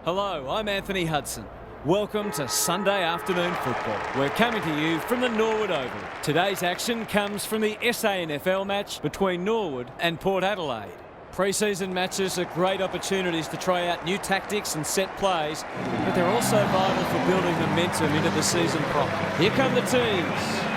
Hello, I'm Anthony Hudson. Welcome to Sunday afternoon football. We're coming to you from the Norwood Oval. Today's action comes from the SANFL match between Norwood and Port Adelaide. Pre-season matches are great opportunities to try out new tactics and set plays, but they're also vital for building momentum into the season proper. Here come the teams.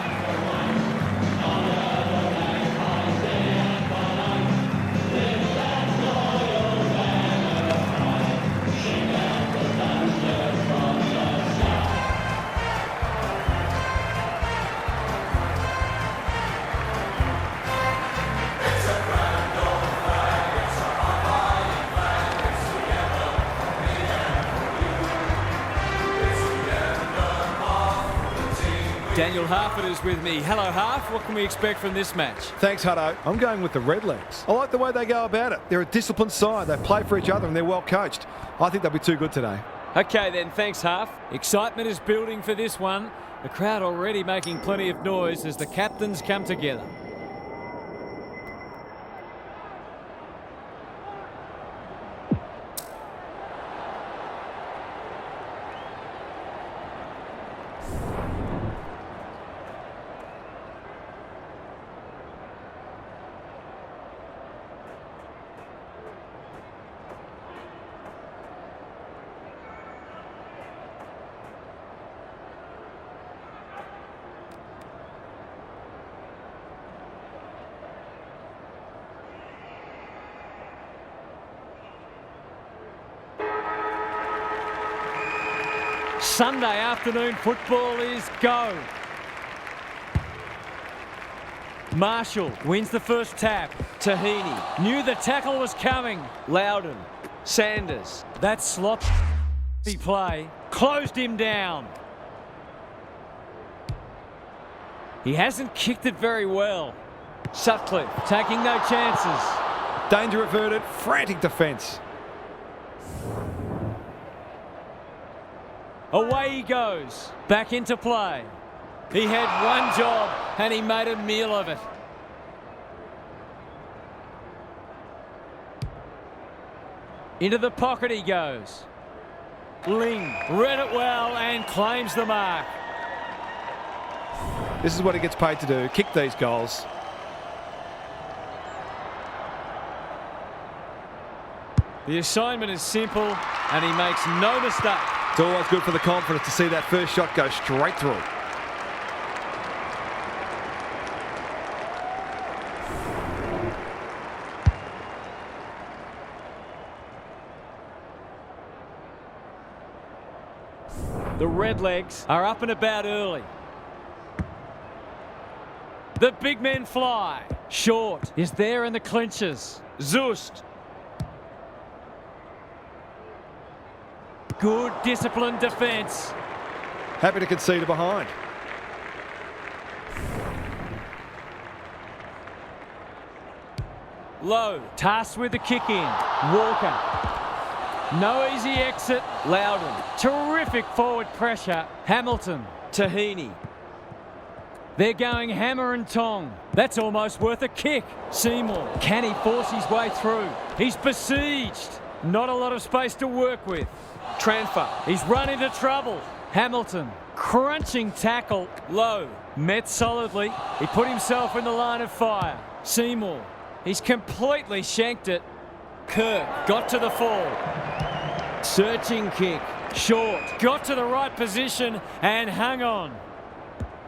Daniel Harford is with me. Hello, Harf. What can we expect from this match? Thanks, Hutto. I'm going with the Redlegs. I like the way they go about it. They're a disciplined side. They play for each other and they're well coached. I think they'll be too good today. Okay then, thanks, Harf. Excitement is building for this one. The crowd already making plenty of noise as the captains come together. Sunday afternoon football is go. Marshall wins the first tap. Tahini knew the tackle was coming. Loudon, Sanders, that sloppy play closed him down. He hasn't kicked it very well. Sutcliffe taking no chances. Danger averted, frantic defence. Away he goes, back into play. He had one job and he made a meal of it. Into the pocket he goes. Ling read it well and claims the mark. This is what he gets paid to do, kick these goals. The assignment is simple and he makes no mistake. It's always good for the confidence to see that first shot go straight through. The Redlegs are up and about early. The big men fly. Short is there in the clinches. Zust. Good disciplined defence. Happy to concede a behind. Low, tasked with the kick in. Walker. No easy exit. Loudon. Terrific forward pressure. Hamilton. Tahini. They're going hammer and tong. That's almost worth a kick. Seymour. Can he force his way through? He's besieged. Not a lot of space to work with. Tranfer. He's run into trouble. Hamilton. Crunching tackle. Low. Met solidly. He put himself in the line of fire. Seymour. He's completely shanked it. Kirk. Got to the fall. Searching kick. Short. Got to the right position and hung on.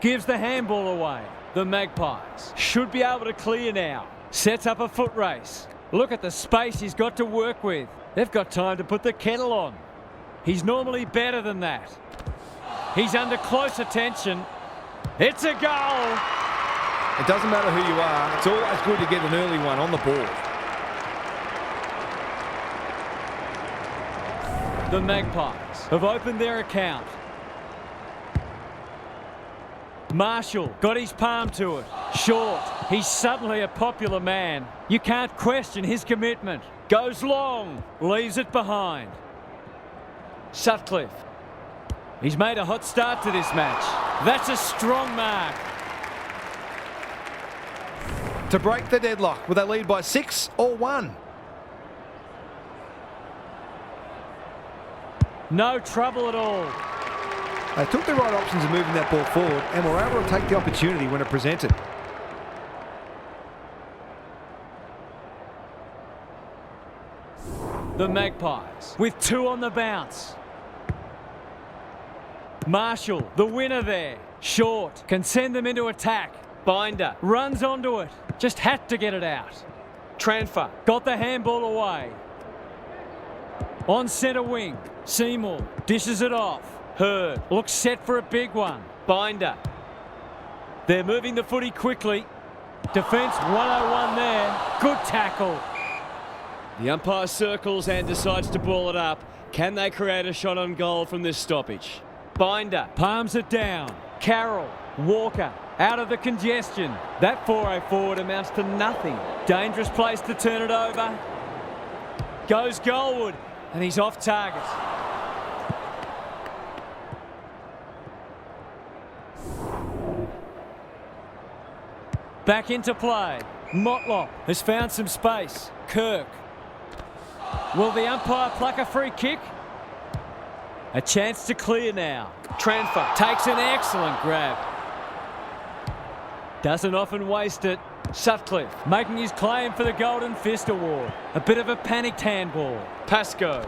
Gives the handball away. The Magpies should be able to clear now. Sets up a foot race. Look at the space he's got to work with. They've got time to put the kettle on. He's normally better than that. He's under close attention. It's a goal. It doesn't matter who you are. It's always good to get an early one on the board. The Magpies have opened their account. Marshall got his palm to it. Short. He's suddenly a popular man. You can't question his commitment. Goes long. Leaves it behind. Sutcliffe. He's made a hot start to this match. That's a strong mark. To break the deadlock, will they lead by 6 or 1? No trouble at all. They took the right options of moving that ball forward and were able to take the opportunity when it presented. The Magpies with 2 on the bounce. Marshall, the winner there. Short, can send them into attack. Binder, runs onto it. Just had to get it out. Transfer, got the handball away. On centre wing, Seymour dishes it off. Hurd looks set for a big one. Binder. They're moving the footy quickly. Defence 101 there. Good tackle. The umpire circles and decides to ball it up. Can they create a shot on goal from this stoppage? Binder palms it down. Carroll, Walker, out of the congestion. That 4-0 forward amounts to nothing. Dangerous place to turn it over. Goes Goldwood, and he's off target. Back into play. Motlop has found some space. Kirk. Will the umpire pluck a free kick? A chance to clear now. Transfer takes an excellent grab. Doesn't often waste it. Sutcliffe making his claim for the Golden Fist Award. A bit of a panicked handball. Pascoe.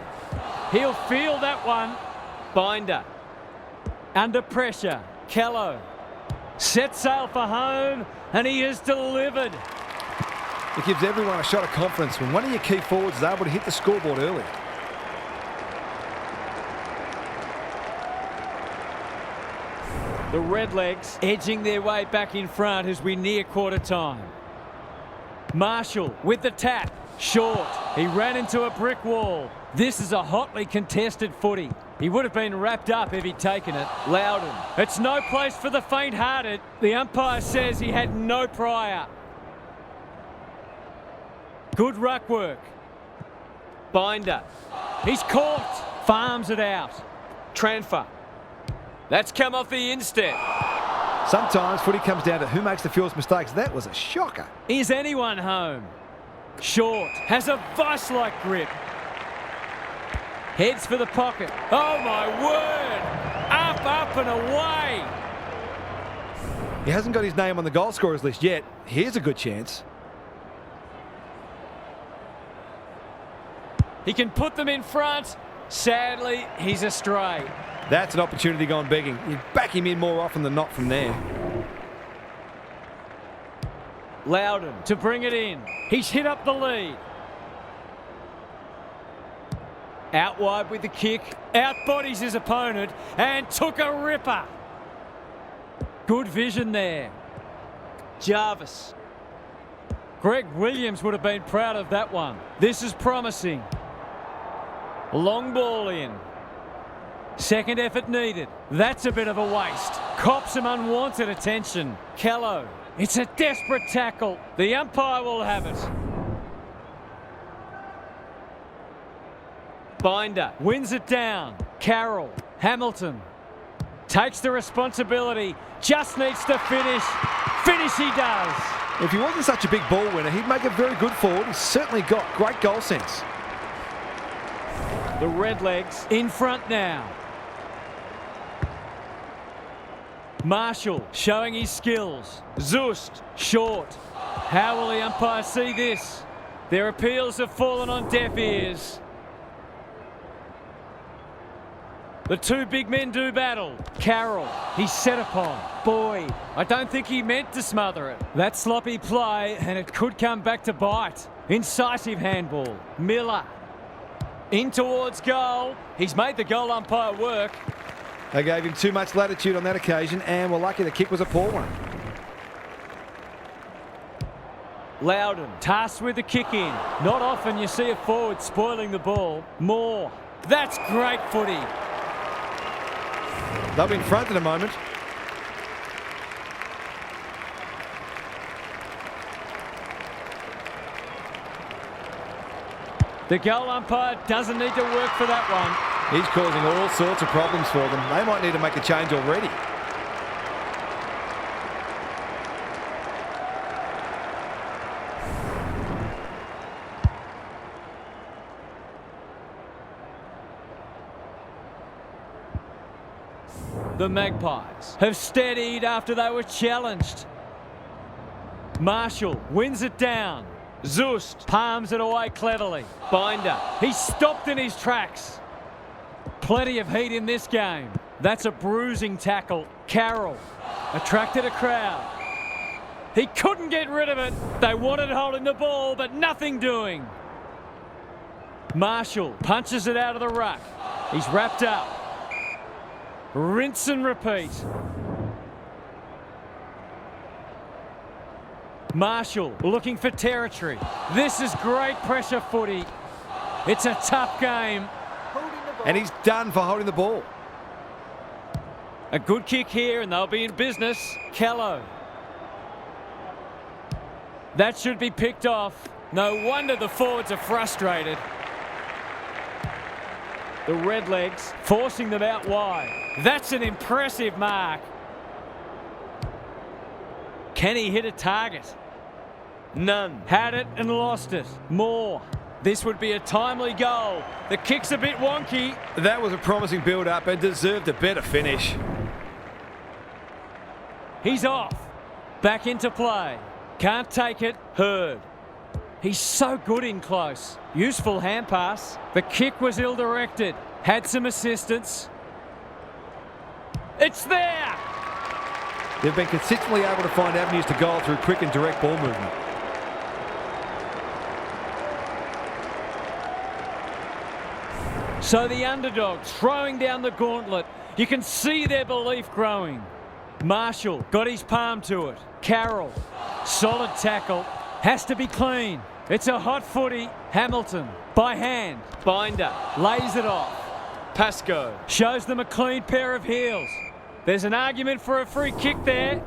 He'll feel that one. Binder. Under pressure. Kello. Set sail for home, and he has delivered. It gives everyone a shot of confidence when one of your key forwards is able to hit the scoreboard early. The Redlegs edging their way back in front as we near quarter time. Marshall with the tap. Short. He ran into a brick wall. This is a hotly contested footy. He would have been wrapped up if he'd taken it. Loudon. It's no place for the faint-hearted. The umpire says he had no prior. Good ruck work. Binder. He's caught. Farms it out. Transfer. That's come off the instep. Sometimes footy comes down to who makes the fewest mistakes. That was a shocker. Is anyone home? Short has a vice-like grip. Heads for the pocket. Oh my word! Up and away! He hasn't got his name on the goal scorers list yet. Here's a good chance. He can put them in front. Sadly, he's astray. That's an opportunity gone begging. You back him in more often than not from there. Loudon to bring it in. He's hit up the lead. Out wide with the kick. Outbodies his opponent and took a ripper. Good vision there. Jarvis. Greg Williams would have been proud of that one. This is promising. Long ball in. Second effort needed. That's a bit of a waste. Cops some unwanted attention. Kello. It's a desperate tackle. The umpire will have it. Binder wins it down. Carroll. Hamilton. Takes the responsibility. Just needs to finish. Finish he does. If he wasn't such a big ball winner, he'd make a very good forward. He's certainly got great goal sense. The Redlegs in front now. Marshall showing his skills. Zust short. How will the umpire see this? Their appeals have fallen on deaf ears. The two big men do battle. Carroll, he's set upon. Boyd, I don't think he meant to smother it. That sloppy play, and it could come back to bite. Incisive handball. Miller. In towards goal. He's made the goal umpire work. They gave him too much latitude on that occasion, and were lucky the kick was a poor one. Loudon, tasked with the kick in. Not often you see a forward spoiling the ball. Moore. That's great footy. They'll be in front in a moment. The goal umpire doesn't need to work for that one. He's causing all sorts of problems for them. They might need to make a change already. The Magpies have steadied after they were challenged. Marshall wins it down. Zust palms it away cleverly. Binder, he's stopped in his tracks. Plenty of heat in this game. That's a bruising tackle. Carroll attracted a crowd. He couldn't get rid of it. They wanted holding the ball, but nothing doing. Marshall punches it out of the ruck. He's wrapped up. Rinse and repeat. Marshall looking for territory. This is great pressure footy. It's a tough game. And he's done for holding the ball. A good kick here and they'll be in business. Callow. That should be picked off. No wonder the forwards are frustrated. The Redlegs forcing them out wide. That's an impressive mark. Can he hit a target? None. Had it and lost it. More. This would be a timely goal. The kick's a bit wonky. That was a promising build-up and deserved a better finish. He's off. Back into play. Can't take it. Hurd. He's so good in close. Useful hand pass. The kick was ill-directed. Had some assistance. It's there! They've been consistently able to find avenues to goal through quick and direct ball movement. So the underdogs throwing down the gauntlet. You can see their belief growing. Marshall got his palm to it. Carroll, solid tackle. Has to be clean. It's a hot footy. Hamilton, by hand. Binder, lays it off. Pascoe shows them a clean pair of heels. There's an argument for a free kick there.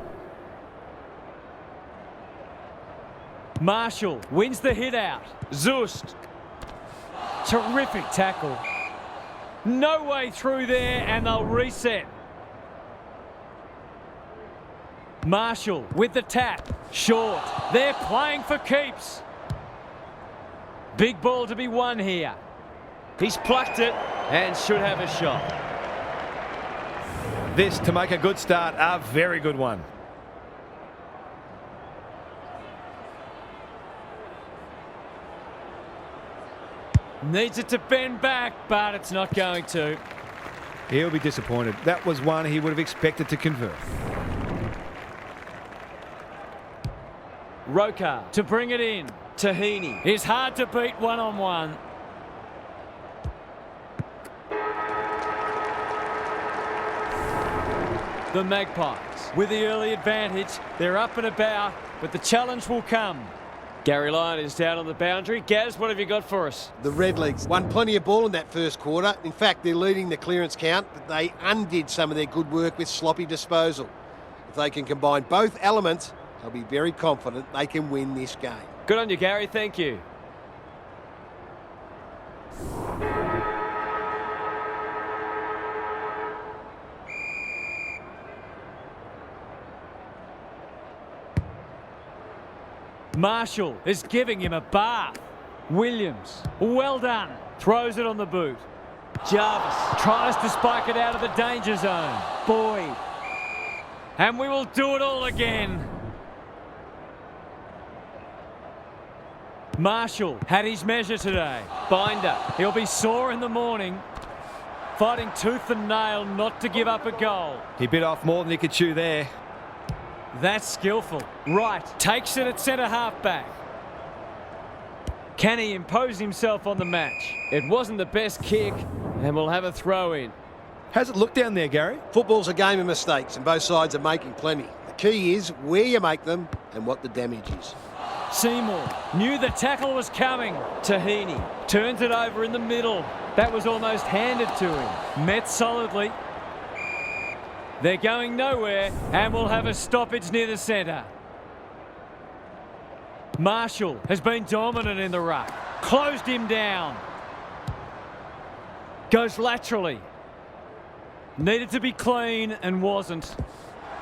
Marshall wins the hit out. Zust. Terrific tackle. No way through there and they'll reset. Marshall with the tap. Short. They're playing for keeps. Big ball to be won here. He's plucked it and should have a shot. This, to make a good start, a very good one. Needs it to bend back, but it's not going to. He'll be disappointed. That was one he would have expected to convert. Roker to bring it in. Tahini is hard to beat one-on-one. The Magpies with the early advantage. They're up and about, but the challenge will come. Gary Lyon is down on the boundary. Gaz, what have you got for us? The Redlegs won plenty of ball in that first quarter. In fact, they're leading the clearance count, but they undid some of their good work with sloppy disposal. If they can combine both elements, they'll be very confident they can win this game. Good on you, Gary. Thank you. Marshall is giving him a bath. Williams, well done. Throws it on the boot. Jarvis tries to spike it out of the danger zone. Boyd. And we will do it all again. Marshall had his measure today. Binder, he'll be sore in the morning. Fighting tooth and nail not to give up a goal. He bit off more than he could chew there. That's skillful. Right, takes it at centre half-back. Can he impose himself on the match? It wasn't the best kick, and we'll have a throw in. How's it look down there, Gary? Football's a game of mistakes, and both sides are making plenty. The key is where you make them and what the damage is. Seymour knew the tackle was coming. Tahini turns it over in the middle. That was almost handed to him. Met solidly. They're going nowhere, and we'll have a stoppage near the centre. Marshall has been dominant in the ruck. Closed him down. Goes laterally. Needed to be clean and wasn't.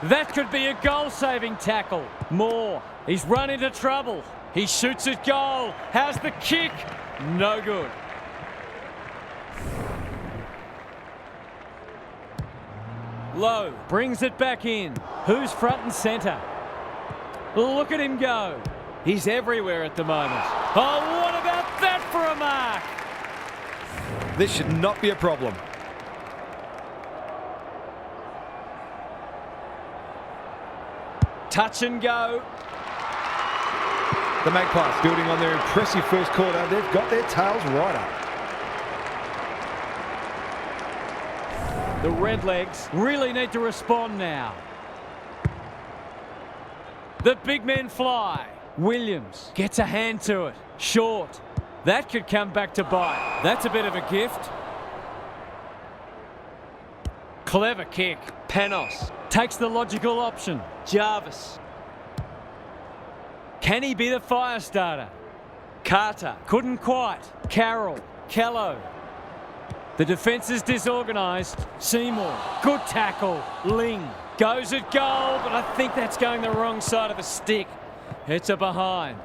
That could be a goal-saving tackle. Moore, he's run into trouble. He shoots at goal. How's the kick? No good. Low brings it back in. Who's front and centre? Look at him go. He's everywhere at the moment. Oh, what about that for a mark? This should not be a problem. Touch and go. The Magpies building on their impressive first quarter. They've got their tails right up. The Redlegs really need to respond now. The big men fly. Williams gets a hand to it. Short. That could come back to bite. That's a bit of a gift. Clever kick. Panos takes the logical option. Jarvis. Can he be the fire starter? Carter couldn't quite. Carroll. Kello. The defence is disorganised. Seymour. Good tackle. Ling. Goes at goal, but I think that's going the wrong side of the stick. It's a behind.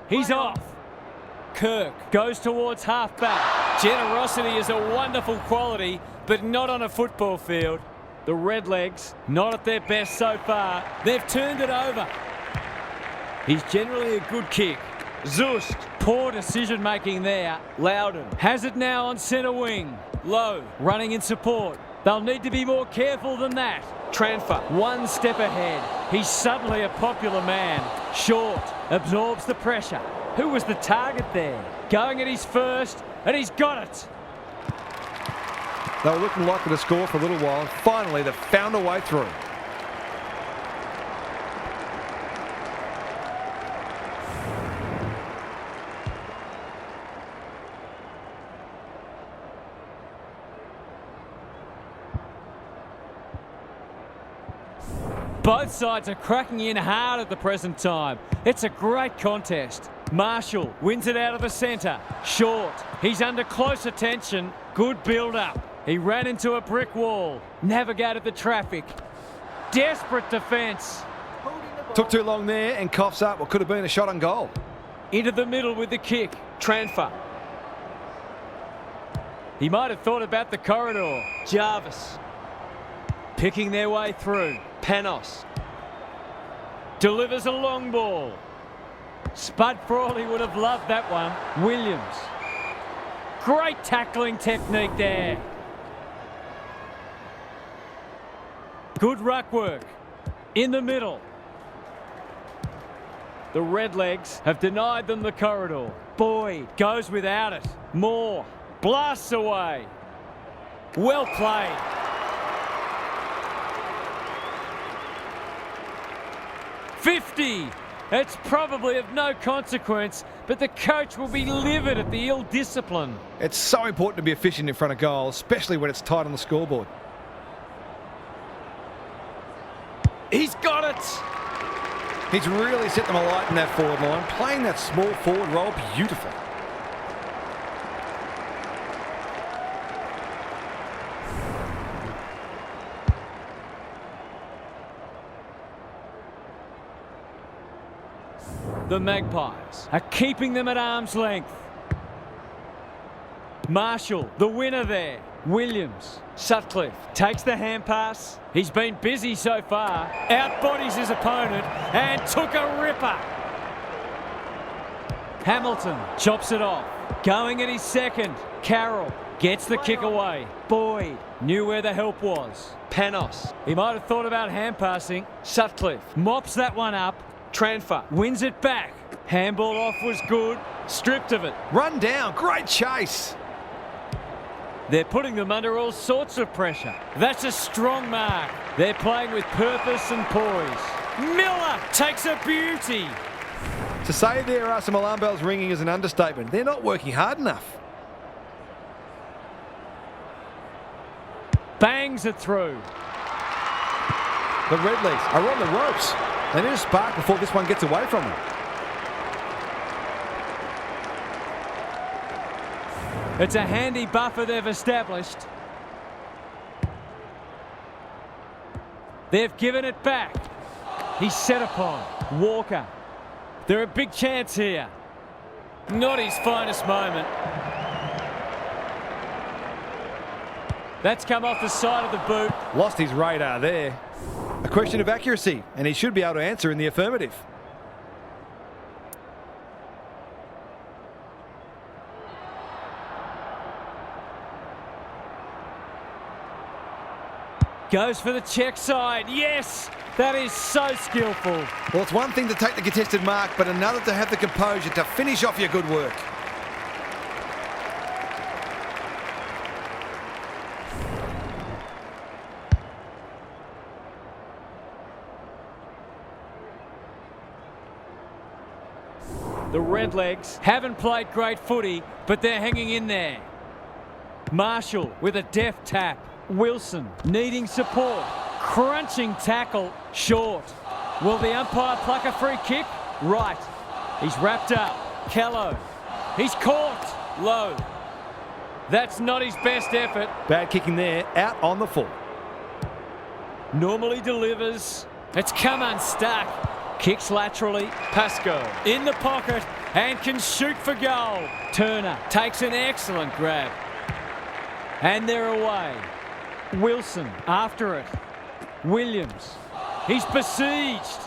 He's off. Kirk goes towards half-back. Generosity is a wonderful quality, but not on a football field. The Redlegs, not at their best so far. They've turned it over. He's generally a good kick. Zust, poor decision-making there. Loudon has it now on centre wing. Low, running in support. They'll need to be more careful than that. Tranfer, one step ahead. He's suddenly a popular man. Short, absorbs the pressure. Who was the target there? Going at his first, and he's got it. They were looking likely to score for a little while, and finally they've found a way through. Both sides are cracking in hard at the present time. It's a great contest. Marshall wins it out of the centre. Short. He's under close attention. Good build-up. He ran into a brick wall. Navigated the traffic. Desperate defence. Took too long there and coughs up what could have been a shot on goal. Into the middle with the kick. Tranfer. He might have thought about the corridor. Jarvis. Picking their way through. Panos. Delivers a long ball. Spud Frawley would have loved that one. Williams. Great tackling technique there. Good ruck work. In the middle. The Redlegs have denied them the corridor. Boyd goes without it. Moore blasts away. Well played. $50. It's probably of no consequence, but the coach will be livid at the ill discipline. It's so important to be efficient in front of goal, especially when it's tight on the scoreboard. He's got it. He's really set them alight in that forward line, playing that small forward role beautifully. The Magpies are keeping them at arm's length. Marshall, the winner there. Williams. Sutcliffe takes the hand pass. He's been busy so far. Outbodies his opponent and took a ripper. Hamilton chops it off. Going at his second. Carroll gets the kick away. Boyd knew where the help was. Panos. He might have thought about hand passing. Sutcliffe mops that one up. Tranfer wins it back. Handball off was good. Stripped of it. Run down. Great chase. They're putting them under all sorts of pressure. That's a strong mark. They're playing with purpose and poise. Miller takes a beauty. To say there are some alarm bells ringing is an understatement. They're not working hard enough. Bangs it through. The Redlegs are on the ropes. They need a spark before this one gets away from them. It's a handy buffer they've established. They've given it back. He's set upon. Walker. They're a big chance here. Not his finest moment. That's come off the side of the boot. Lost his radar there. A question of accuracy, and he should be able to answer in the affirmative. Goes for the check side. Yes! That is so skillful. Well, it's one thing to take the contested mark, but another to have the composure to finish off your good work. The Redlegs haven't played great footy, but they're hanging in there. Marshall with a deft tap. Wilson needing support. Crunching tackle. Short. Will the umpire pluck a free kick? Right. He's wrapped up. Kello. He's caught. Low. That's not his best effort. Bad kicking there, out on the full. Normally delivers. It's come unstuck. Kicks laterally. Pascoe in the pocket and can shoot for goal. Turner takes an excellent grab. And they're away. Wilson after it. Williams. He's besieged.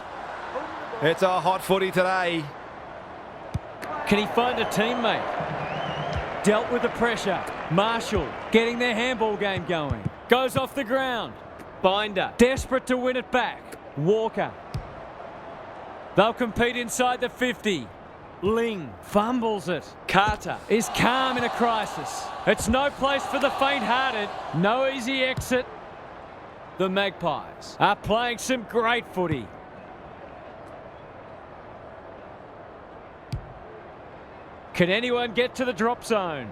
It's a hot footy today. Can he find a teammate? Dealt with the pressure. Marshall getting their handball game going. Goes off the ground. Binder desperate to win it back. Walker. They'll compete inside the 50. Ling fumbles it. Carter is calm in a crisis. It's no place for the faint-hearted. No easy exit. The Magpies are playing some great footy. Can anyone get to the drop zone?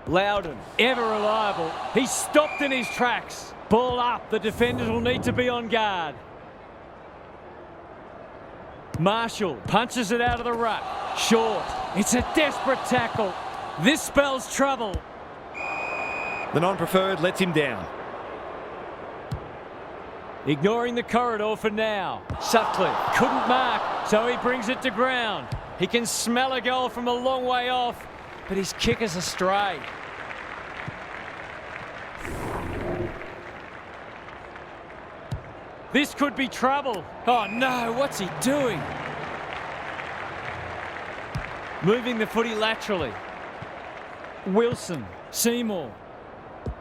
Loudon, ever reliable. He's stopped in his tracks. Ball up. The defenders will need to be on guard. Marshall punches it out of the ruck. Short. It's a desperate tackle. This spells trouble. The non-preferred lets him down. Ignoring the corridor for now. Sutcliffe couldn't mark, so he brings it to ground. He can smell a goal from a long way off, but his kick is astray. This could be trouble. Oh no, what's he doing? Moving the footy laterally. Wilson, Seymour.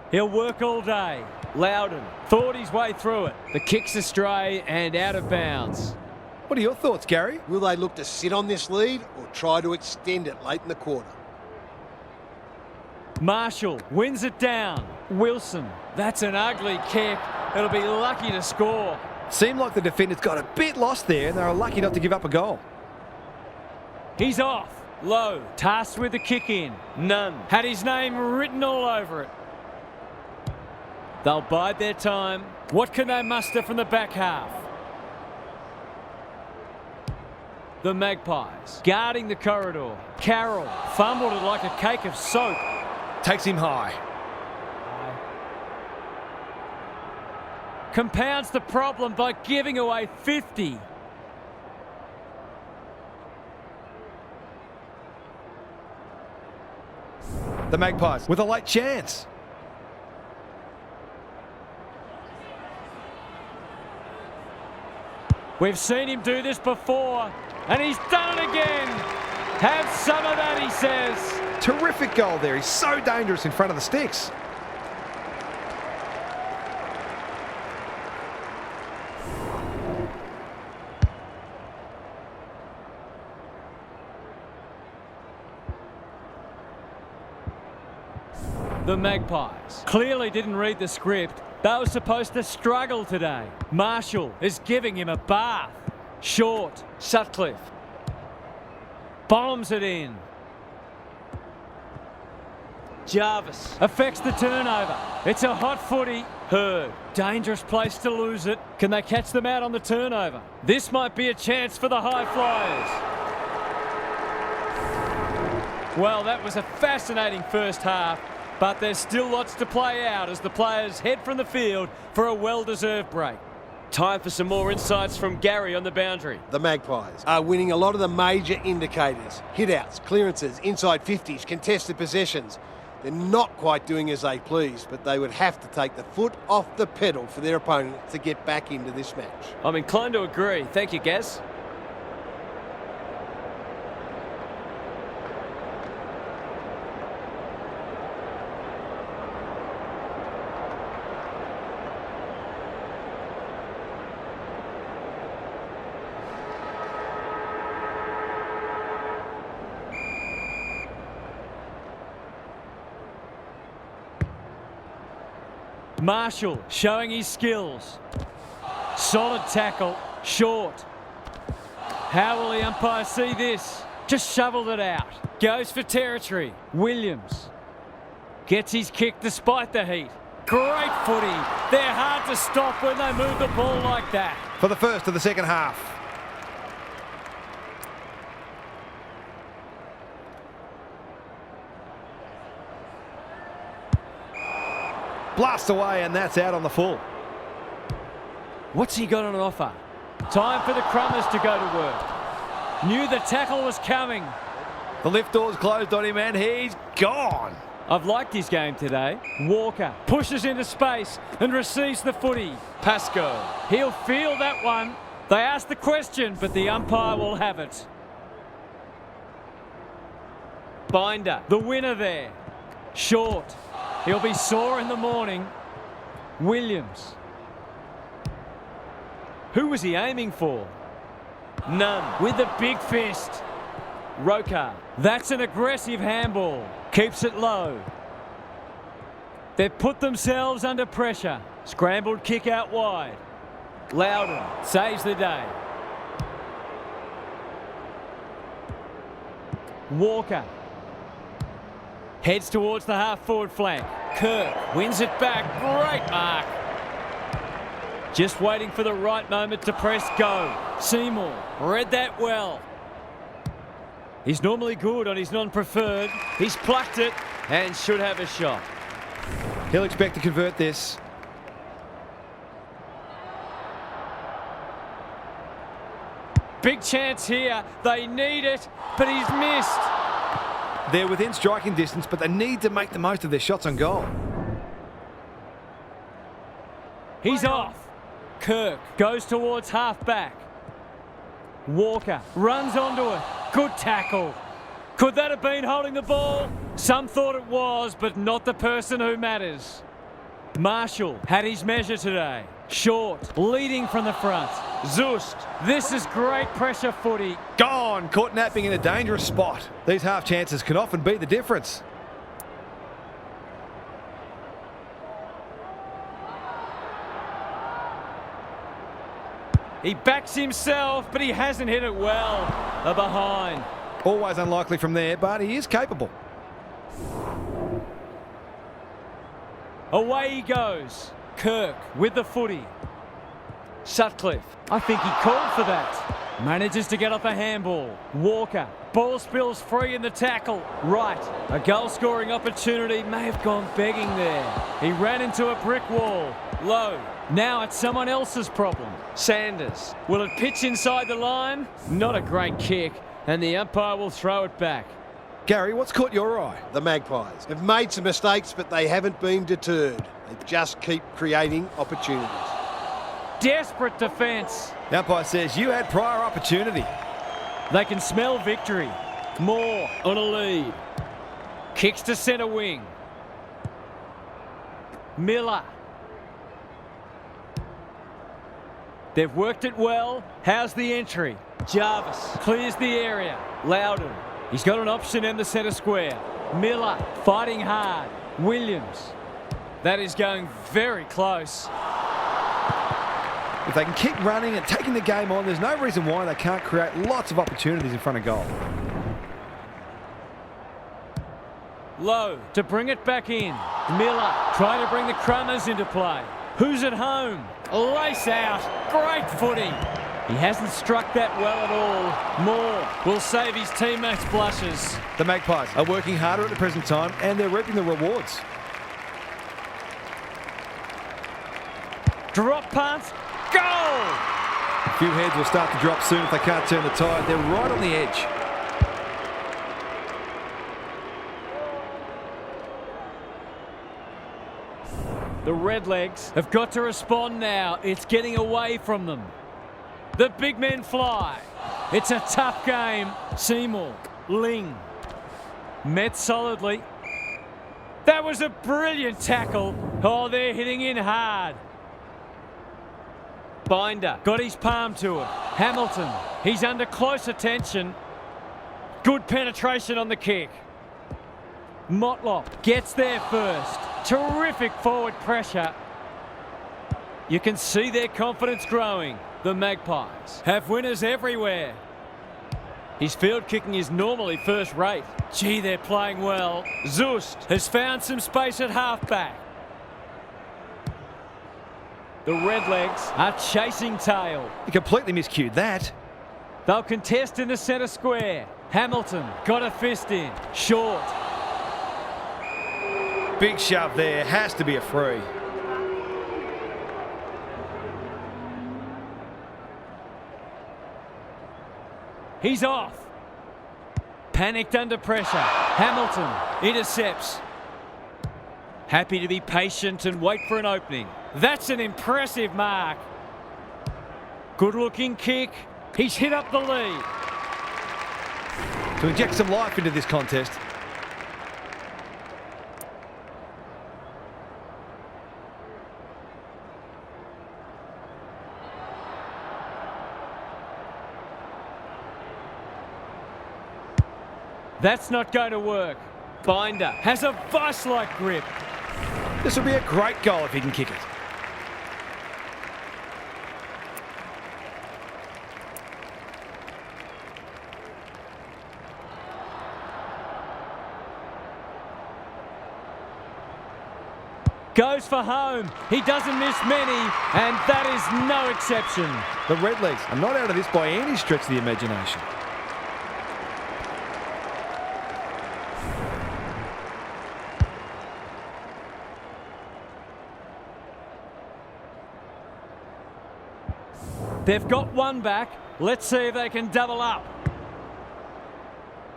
He'll work all day. Loudon thought his way through it. The kick's astray and out of bounds. What are your thoughts, Gary? Will they look to sit on this lead or try to extend it late in the quarter? Marshall wins it down. Wilson, that's an ugly kick. It'll be lucky to score. Seemed like the defenders got a bit lost there and they were lucky not to give up a goal. He's off. Low, tasked with the kick in. None. Had his name written all over it. They'll bide their time. What can they muster from the back half? The Magpies guarding the corridor. Carroll fumbled it like a cake of soap. Takes him high. Compounds the problem by giving away 50. The Magpies with a late chance. We've seen him do this before, and he's done it again. Have some of that, he says. Terrific goal there. He's so dangerous in front of the sticks. The Magpies clearly didn't read the script. They were supposed to struggle today. Marshall is giving him a bath. Short. Sutcliffe bombs it in. Jarvis affects the turnover. It's a hot footy. Hurd. Dangerous place to lose it. Can they catch them out on the turnover? This might be a chance for the high flyers. Well, that was a fascinating first half, but there's still lots to play out as the players head from the field for a well-deserved break. Time for some more insights from Gary on the boundary. The Magpies are winning a lot of the major indicators. Hit-outs, clearances, inside 50s, contested possessions. They're not quite doing as they please, but they would have to take the foot off the pedal for their opponent to get back into this match. I'm inclined to agree. Thank you, Gaz. Marshall showing his skills. Solid tackle, short. How will the umpire see this? Just shoveled it out. Goes for territory. Williams gets his kick despite the heat. Great footy. They're hard to stop when they move the ball like that. For the first of the second half. Blast away, and that's out on the full. What's he got on offer? Time for the Crummers to go to work. Knew the tackle was coming. The lift door's closed on him, and he's gone. I've liked his game today. Walker pushes into space and receives the footy. Pascoe, he'll feel that one. They asked the question, but the umpire will have it. Binder, the winner there. Short. He'll be sore in the morning. Williams. Who was he aiming for? None. With the big fist. Roker. That's an aggressive handball. Keeps it low. They've put themselves under pressure. Scrambled kick out wide. Loudon saves the day. Walker. Heads towards the half-forward flank. Kirk wins it back. Great mark. Just waiting for the right moment to press go. Seymour read that well. He's normally good on his non-preferred. He's plucked it and should have a shot. He'll expect to convert this. Big chance here. They need it, but he's missed. They're within striking distance, but they need to make the most of their shots on goal. He's off. Kirk goes towards half-back. Walker runs onto it. Good tackle. Could that have been holding the ball? Some thought it was, but not the person who matters. Marshall had his measure today. Short, leading from the front. Zust. This is great pressure footy. Gone. Caught napping in a dangerous spot. These half chances can often be the difference. He backs himself, but he hasn't hit it well. A behind. Always unlikely from there, but he is capable. Away he goes. Kirk with the footy. Sutcliffe. I think he called for that. Manages to get off a handball. Walker. Ball spills free in the tackle. Right. A goal-scoring opportunity may have gone begging there. He ran into a brick wall. Low. Now it's someone else's problem. Sanders. Will it pitch inside the line? Not a great kick. And the umpire will throw it back. Gary, what's caught your eye? The Magpies have made some mistakes, but they haven't been deterred. They just keep creating opportunities. Desperate defence. The umpire says you had prior opportunity. They can smell victory. Moore on a lead. Kicks to centre wing. Miller. They've worked it well. How's the entry? Jarvis clears the area. Loudon. He's got an option in the centre square. Miller fighting hard. Williams. That is going very close. If they can keep running and taking the game on, there's no reason why they can't create lots of opportunities in front of goal. Low to bring it back in. Miller trying to bring the Crummers into play. Who's at home? Lace out. Great footy. He hasn't struck that well at all. Moore will save his teammates' blushes. The Magpies are working harder at the present time and they're reaping the rewards. Drop punt. Goal! A few heads will start to drop soon if they can't turn the tide. They're right on the edge. The Redlegs have got to respond now. It's getting away from them. The big men fly. It's a tough game. Seymour, Ling, met solidly. That was a brilliant tackle. Oh, they're hitting in hard. Binder got his palm to it. Hamilton, he's under close attention. Good penetration on the kick. Motlop gets there first. Terrific forward pressure. You can see their confidence growing. The Magpies have winners everywhere. His field kicking is normally first rate. Gee, they're playing well. Zust has found some space at halfback. The Redlegs are chasing tail. He completely miscued that. They'll contest in the centre square. Hamilton got a fist in. Short. Big shove there. Has to be a free. He's off. Panicked under pressure. Hamilton intercepts. Happy to be patient and wait for an opening. That's an impressive mark. Good looking kick. He's hit up the lead. To inject some life into this contest. That's not going to work. Binder has a vice-like grip. This will be a great goal if he can kick it. Goes for home. He doesn't miss many, and that is no exception. The Redlegs are not out of this by any stretch of the imagination. They've got one back. Let's see if they can double up.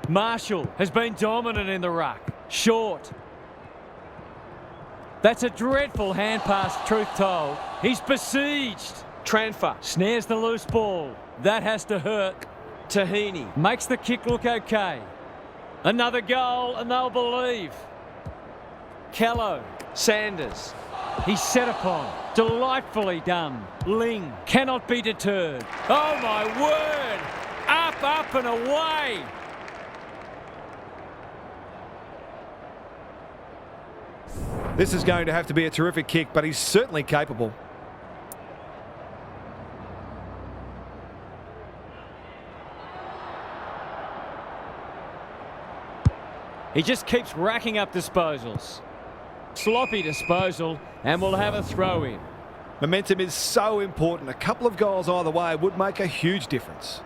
Marshall has been dominant in the ruck. Short. That's a dreadful hand pass, truth told. He's besieged. Tranfer snares the loose ball. That has to hurt. Tahini makes the kick look okay. Another goal and they'll believe. Callow, Sanders. He's set upon. Delightfully done. Ling cannot be deterred. Oh my word! Up, up and away! This is going to have to be a terrific kick, but he's certainly capable. He just keeps racking up disposals. Sloppy disposal, and we'll have a throw in. Momentum is so important. A couple of goals either way would make a huge difference.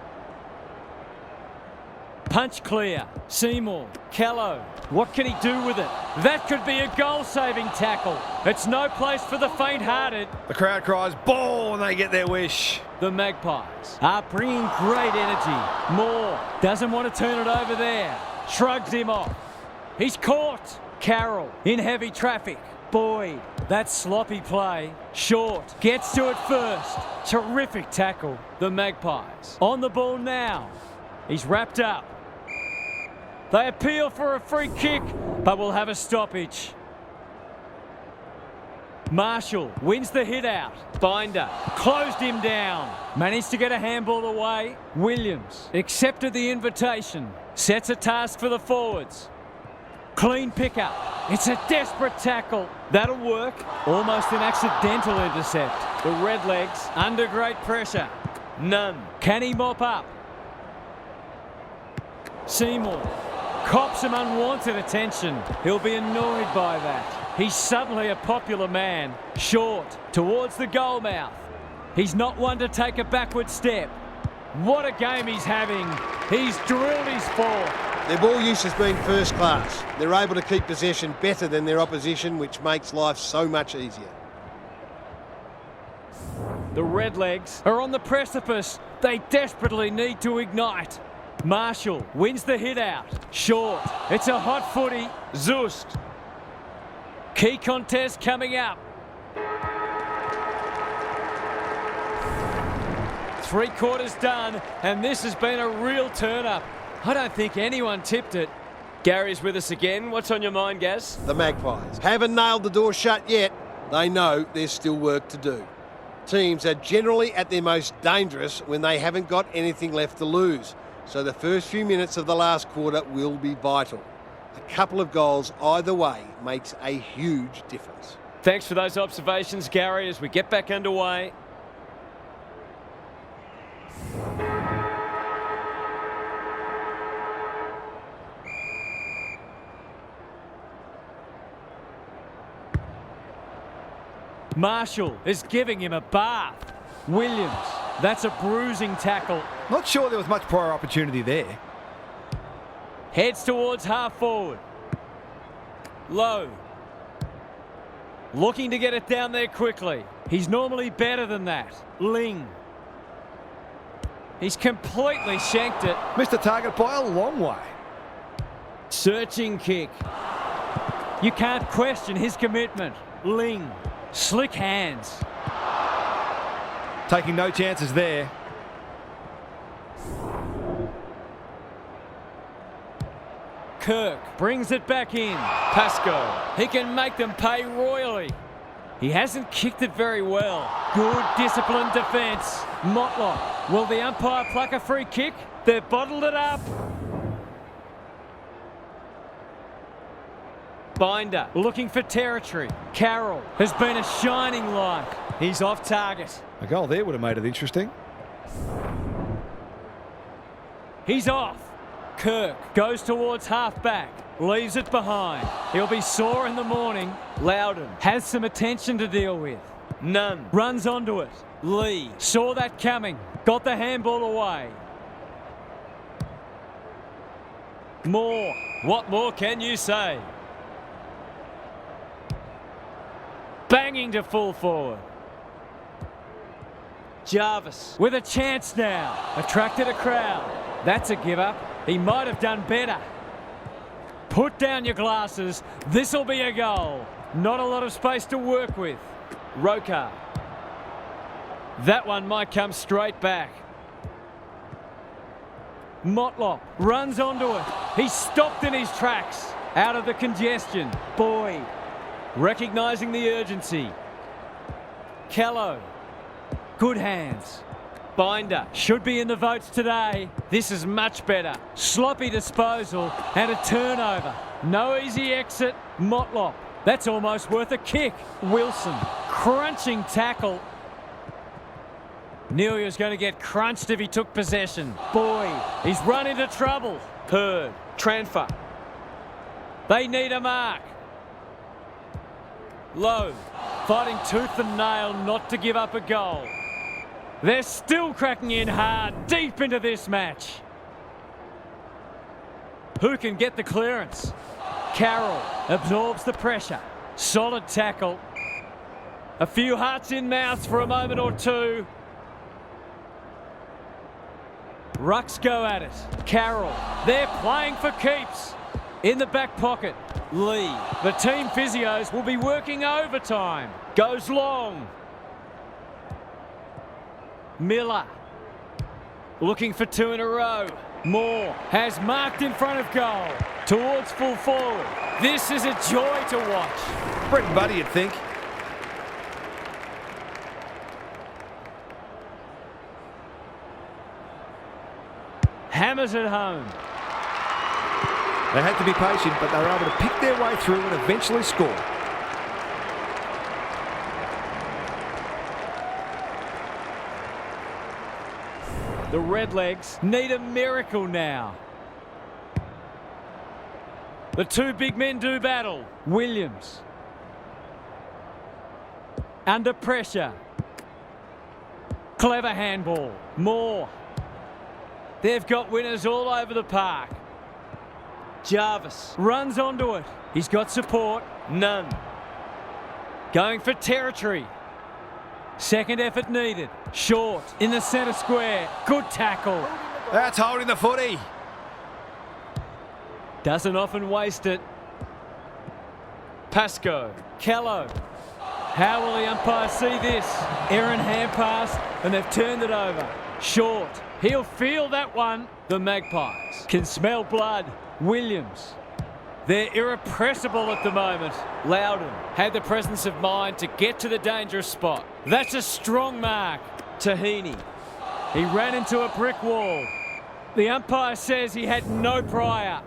Punch clear. Seymour. Callow. What can he do with it? That could be a goal-saving tackle. It's no place for the faint-hearted. The crowd cries ball and they get their wish. The Magpies are bringing great energy. Moore doesn't want to turn it over there. Shrugs him off. He's caught. Carroll in heavy traffic. Boyd. That's sloppy play. Short. Gets to it first. Terrific tackle. The Magpies on the ball now. He's wrapped up. They appeal for a free kick, but will have a stoppage. Marshall wins the hit out. Binder closed him down. Managed to get a handball away. Williams accepted the invitation. Sets a task for the forwards. Clean pickup. It's a desperate tackle. That'll work. Almost an accidental intercept. The Redlegs under great pressure. None. Can he mop up? Seymour cops some unwanted attention. He'll be annoyed by that. He's suddenly a popular man. Short towards the goal mouth. He's not one to take a backward step. What a game he's having. He's drilled his fourth. Their ball use has been first class. They're able to keep possession better than their opposition, which makes life so much easier. The Redlegs are on the precipice. They desperately need to ignite. Marshall wins the hit out. Short. It's a hot footy. Zust. Key contest coming up. Three quarters done, and this has been a real turn-up. I don't think anyone tipped it. Gary's with us again. What's on your mind, Gaz? The Magpies haven't nailed the door shut yet. They know there's still work to do. Teams are generally at their most dangerous when they haven't got anything left to lose. So the first few minutes of the last quarter will be vital. A couple of goals either way makes a huge difference. Thanks for those observations, Gary, as we get back underway. Marshall is giving him a bath. Williams, that's a bruising tackle. Not sure there was much prior opportunity there. Heads towards half forward. Low. Looking to get it down there quickly. He's normally better than that. Ling. He's completely shanked it. Missed the target by a long way. Searching kick. You can't question his commitment. Ling. Slick hands. Taking no chances there. Kirk brings it back in. Pascoe. He can make them pay royally. He hasn't kicked it very well. Good disciplined defence. Motlop. Will the umpire pluck a free kick? They've bottled it up. Binder looking for territory. Carroll has been a shining light. He's off target. A goal there would have made it interesting. He's off. Kirk goes towards half-back. Leaves it behind. He'll be sore in the morning. Loudon has some attention to deal with. Nunn runs onto it. Lee saw that coming. Got the handball away. Moore. What more can you say? Banging to full forward. Jarvis with a chance now. Attracted a crowd. That's a give up. He might have done better. Put down your glasses. This'll be a goal. Not a lot of space to work with. Rokar. That one might come straight back. Motlop runs onto it. He's stopped in his tracks. Out of the congestion. Boyd. Recognising the urgency. Kello. Good hands. Binder should be in the votes today. This is much better. Sloppy disposal and a turnover. No easy exit. Motlop. That's almost worth a kick. Wilson. Crunching tackle. Knew he was going to get crunched if he took possession. Boyd. He's run into trouble. Hurd. Transfer. They need a mark. Lowe, fighting tooth and nail not to give up a goal. They're still cracking in hard, deep into this match. Who can get the clearance? Carroll absorbs the pressure. Solid tackle. A few hearts in mouths for a moment or two. Rucks go at it. Carroll, they're playing for keeps. In the back pocket, Lee. The team physios will be working overtime. Goes long. Miller. Looking for two in a row. Moore has marked in front of goal. Towards full forward. This is a joy to watch. Bread and butter, you'd think. Hammers it home. They had to be patient, but they were able to pick their way through and eventually score. The Redlegs need a miracle now. The two big men do battle. Williams. Under pressure. Clever handball. Moore. They've got winners all over the park. Jarvis runs onto it. He's got support. None. Going for territory. Second effort needed. Short in the centre square. Good tackle. That's holding the footy. Doesn't often waste it. Pascoe. Kello. How will the umpire see this? Errant hand pass, and they've turned it over. Short. He'll feel that one. The Magpies can smell blood. Williams. They're irrepressible at the moment. Loudon had the presence of mind to get to the dangerous spot. That's a strong mark. Tahini. He ran into a brick wall. The umpire says he had no prior.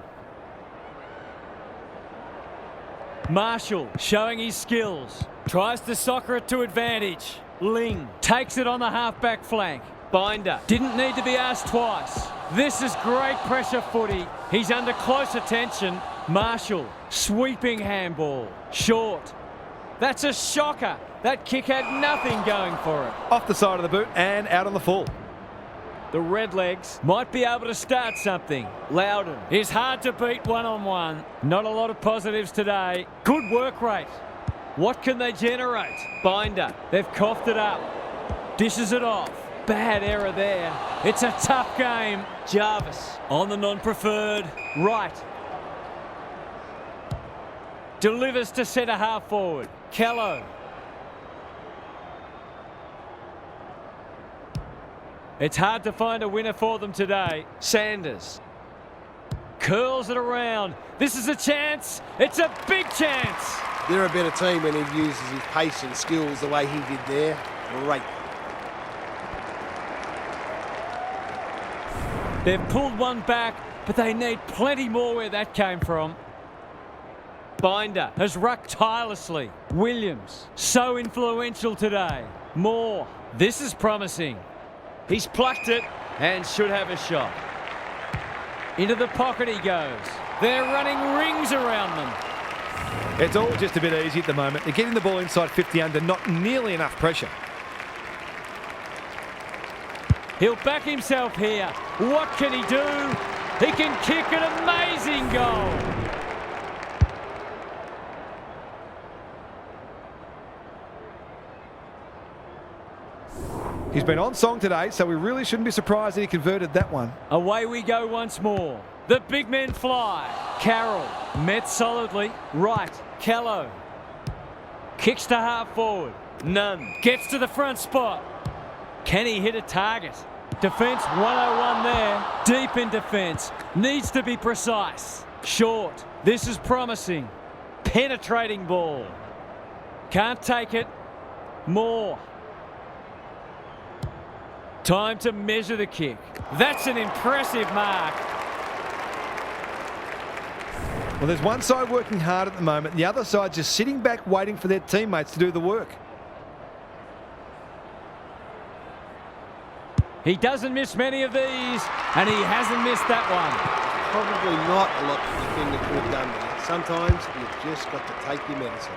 Marshall showing his skills. Tries to soccer it to advantage. Ling takes it on the half-back flank. Binder didn't need to be asked twice. This is great pressure footy. He's under close attention. Marshall, sweeping handball. Short. That's a shocker. That kick had nothing going for it. Off the side of the boot and out on the full. The Redlegs might be able to start something. Loudon is hard to beat one-on-one. Not a lot of positives today. Good work rate. What can they generate? Binder. They've coughed it up. Dishes it off. Bad error there. It's a tough game. Jarvis on the non-preferred. Right. Delivers to centre half forward. Kello. It's hard to find a winner for them today. Sanders. Curls it around. This is a chance. It's a big chance. They're a better team when he uses his pace and skills the way he did there. Great. They've pulled one back, but they need plenty more where that came from. Binder has rucked tirelessly. Williams, so influential today. Moore, this is promising. He's plucked it and should have a shot. Into the pocket he goes. They're running rings around them. It's all just a bit easy at the moment. They're getting the ball inside 50 under, not nearly enough pressure. He'll back himself here. What can he do? He can kick an amazing goal. He's been on song today, so we really shouldn't be surprised that he converted that one. Away we go once more. The big men fly. Carroll met solidly. Right. Kello. Kicks to half forward. Nunn gets to the front spot. Can he hit a target? Defence 101 there. Deep in defence. Needs to be precise. Short. This is promising. Penetrating ball. Can't take it. More. Time to measure the kick. That's an impressive mark. Well, there's one side working hard at the moment, and the other side just sitting back waiting for their teammates to do the work. He doesn't miss many of these, and he hasn't missed that one. Probably not a lot the defender could have done there. Sometimes you've just got to take your medicine.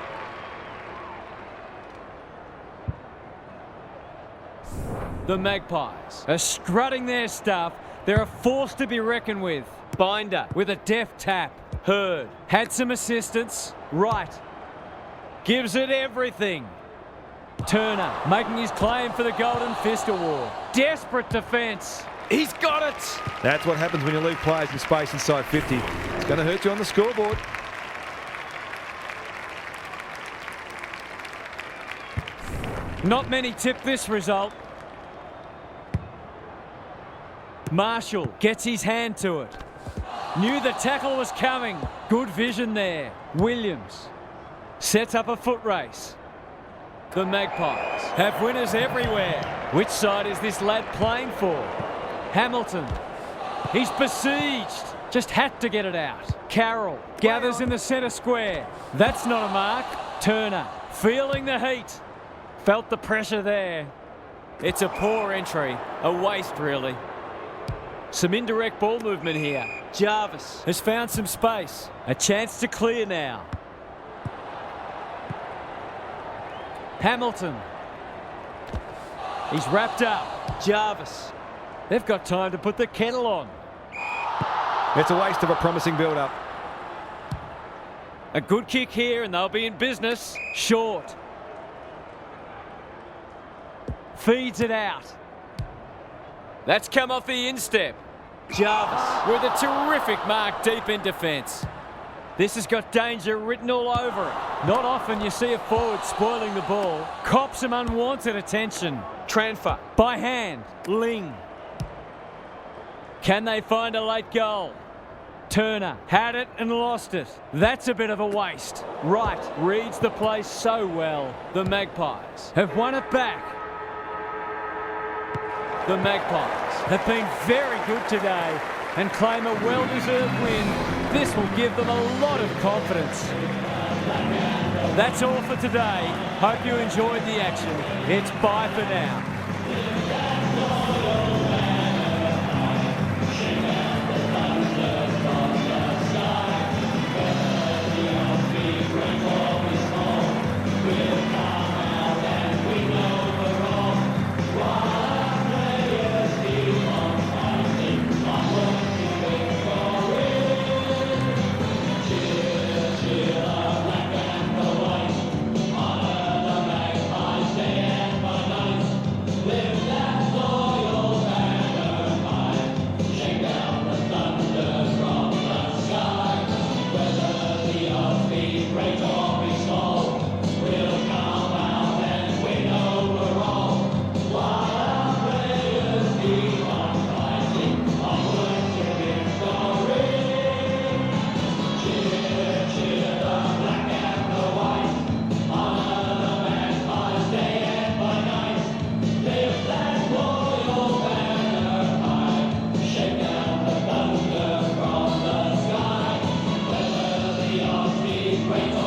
The Magpies are strutting their stuff. They're a force to be reckoned with. Binder with a deft tap. Hurd had some assistance. Right. Gives it everything. Turner making his claim for the Golden Fist Award. Desperate defence. He's got it. That's what happens when you leave players in space inside 50. It's going to hurt you on the scoreboard. Not many tip this result. Marshall gets his hand to it. Knew the tackle was coming. Good vision there. Williams sets up a foot race. The Magpies have winners everywhere. Which side is this lad playing for? Hamilton. He's besieged. Just had to get it out. Carroll gathers in the centre square. That's not a mark. Turner feeling the heat. Felt the pressure there. It's a poor entry. A waste, really. Some indirect ball movement here. Jarvis has found some space. A chance to clear now. Hamilton. He's wrapped up. Jarvis. They've got time to put the kettle on. It's a waste of a promising build-up. A good kick here and they'll be in business. Short. Feeds it out. That's come off the instep. Jarvis with a terrific mark deep in defence. This has got danger written all over it. Not often you see a forward spoiling the ball. Cops some unwanted attention. Transfer. By hand. Ling. Can they find a late goal? Turner had it and lost it. That's a bit of a waste. Wright reads the play so well. The Magpies have won it back. The Magpies have been very good today and claim a well-deserved win. This will give them a lot of confidence. That's all for today. Hope you enjoyed the action. It's bye for now. Great